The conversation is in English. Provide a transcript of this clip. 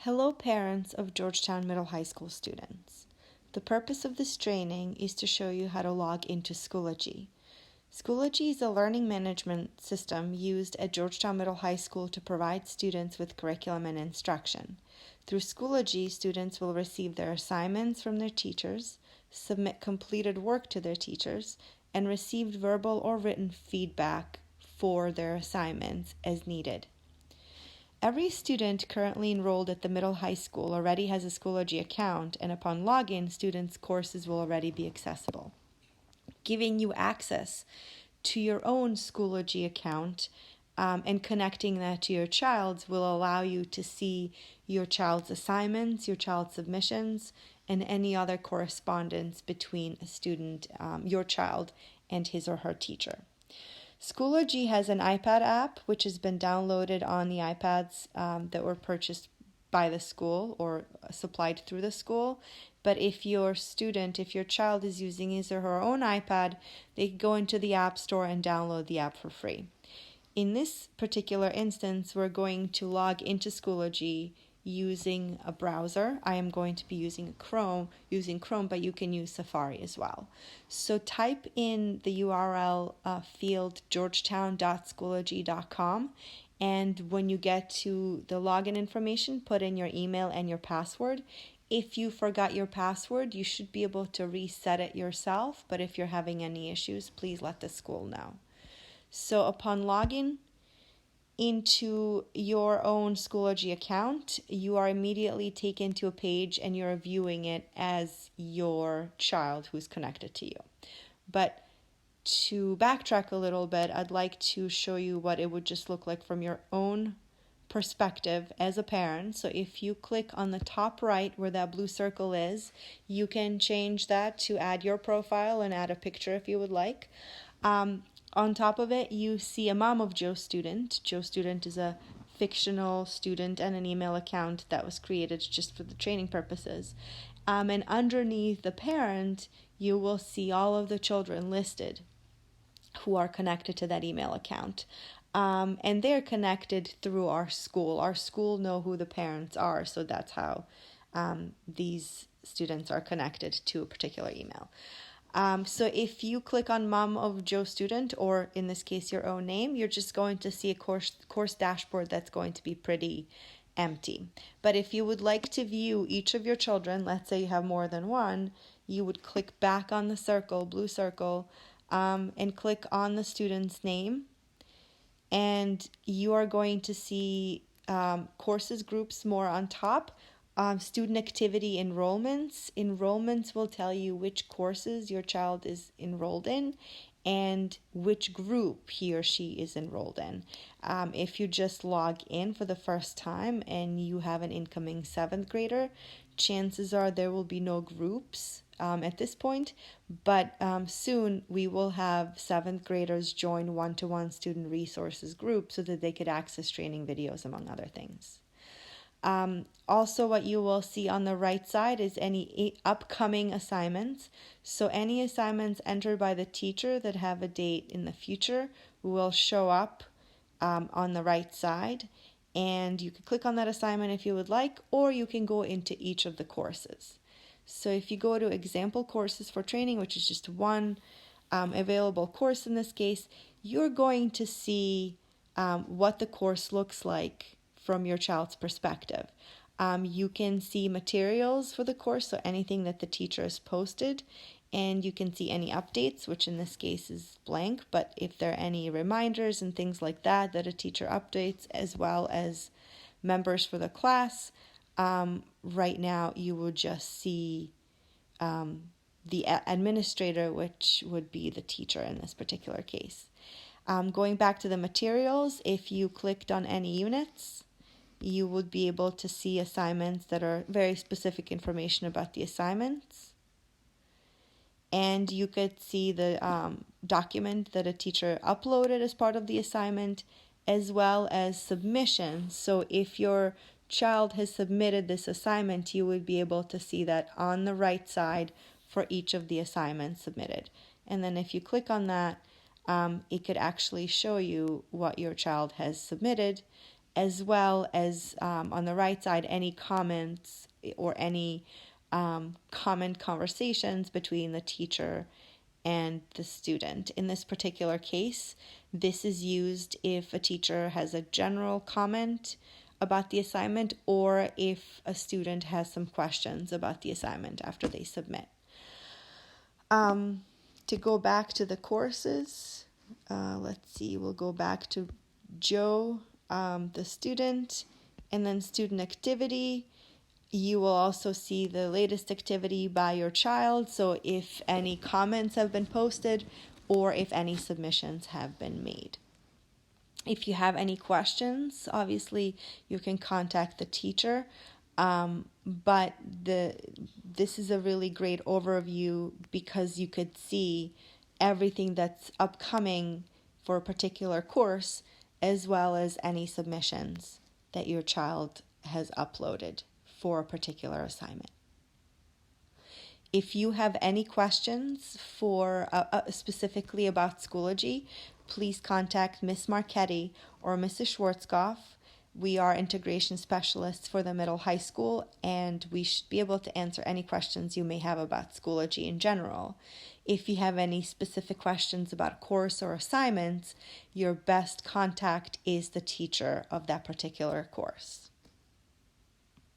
Hello, parents of Georgetown Middle High School students. The purpose of this training is to show you how to log into Schoology. Schoology is a learning management system used at Georgetown Middle High School to provide students with curriculum and instruction. Through Schoology, students will receive their assignments from their teachers, submit completed work to their teachers, and receive verbal or written feedback for their assignments as needed. Every student currently enrolled at the middle high school already has a Schoology account, and upon login, students' courses will already be accessible. Giving you access to your own Schoology account and connecting that to your child's will allow you to see your child's assignments, your child's submissions, and any other correspondence between a student, your child, and his or her teacher. Schoology has an iPad app which has been downloaded on the iPads that were purchased by the school or supplied through the school. But if your child is using his or her own iPad, they can go into the App Store and download the app for free. In this particular instance, we're going to log into Schoology using a browser. I am going to be using Chrome, but you can use Safari as well. So type in the URL field georgetown.schoology.com, and when you get to the login information, put in your email and your password. If you forgot your password, you should be able to reset it yourself, but if you're having any issues, please let the school know. So upon login into your own Schoology account, you are immediately taken to a page and you're viewing it as your child who's connected to you. But to backtrack a little bit, I'd like to show you what it would just look like from your own perspective as a parent. So if you click on the top right where that blue circle is, you can change that to add your profile and add a picture if you would like. On top of it, you see a mom of Joe Student. Joe Student is a fictional student and an email account that was created just for the training purposes. And underneath the parent, you will see all of the children listed who are connected to that email account. And they're connected through our school. Our school know who the parents are, so that's how these students are connected to a particular email. So if you click on Mom of Joe Student, or in this case your own name, you're just going to see a course dashboard that's going to be pretty empty. But if you would like to view each of your children, let's say you have more than one, you would click back on the blue circle, and click on the student's name, and you are going to see courses groups more on top. Student activity enrollments. Enrollments will tell you which courses your child is enrolled in and which group he or she is enrolled in. If you just log in for the first time and you have an incoming 7th grader, chances are there will be no groups at this point, but soon we will have 7th graders join one-to-one student resources group so that they could access training videos, among other things. Also, what you will see on the right side is any upcoming assignments. So any assignments entered by the teacher that have a date in the future will show up on the right side. And you can click on that assignment if you would like, or you can go into each of the courses. So if you go to example courses for training, which is just one available course in this case, you're going to see what the course looks like from your child's perspective. You can see materials for the course, so anything that the teacher has posted, and you can see any updates, which in this case is blank, but if there are any reminders and things like that a teacher updates, as well as members for the class. Right now you will just see the administrator, which would be the teacher in this particular case. Going back to the materials, if you clicked on any units, you would be able to see assignments that are very specific information about the assignments. And you could see the document that a teacher uploaded as part of the assignment, as well as submissions. So if your child has submitted this assignment, you would be able to see that on the right side for each of the assignments submitted. And then if you click on that, it could actually show you what your child has submitted, as well as on the right side, any comments or any comment conversations between the teacher and the student. In this particular case, this is used if a teacher has a general comment about the assignment or if a student has some questions about the assignment after they submit. To go back to the courses, let's see, we'll go back to Joe, the student, and then student activity. You will also see the latest activity by your child, so if any comments have been posted or if any submissions have been made. If you have any questions, obviously you can contact the teacher, but this is a really great overview because you could see everything that's upcoming for a particular course as well as any submissions that your child has uploaded for a particular assignment. If you have any questions for specifically about Schoology, please contact Miss Marchetti or Mrs. Schwarzkopf. We are integration specialists for the middle high school, and we should be able to answer any questions you may have about Schoology in general. If you have any specific questions about a course or assignments, your best contact is the teacher of that particular course.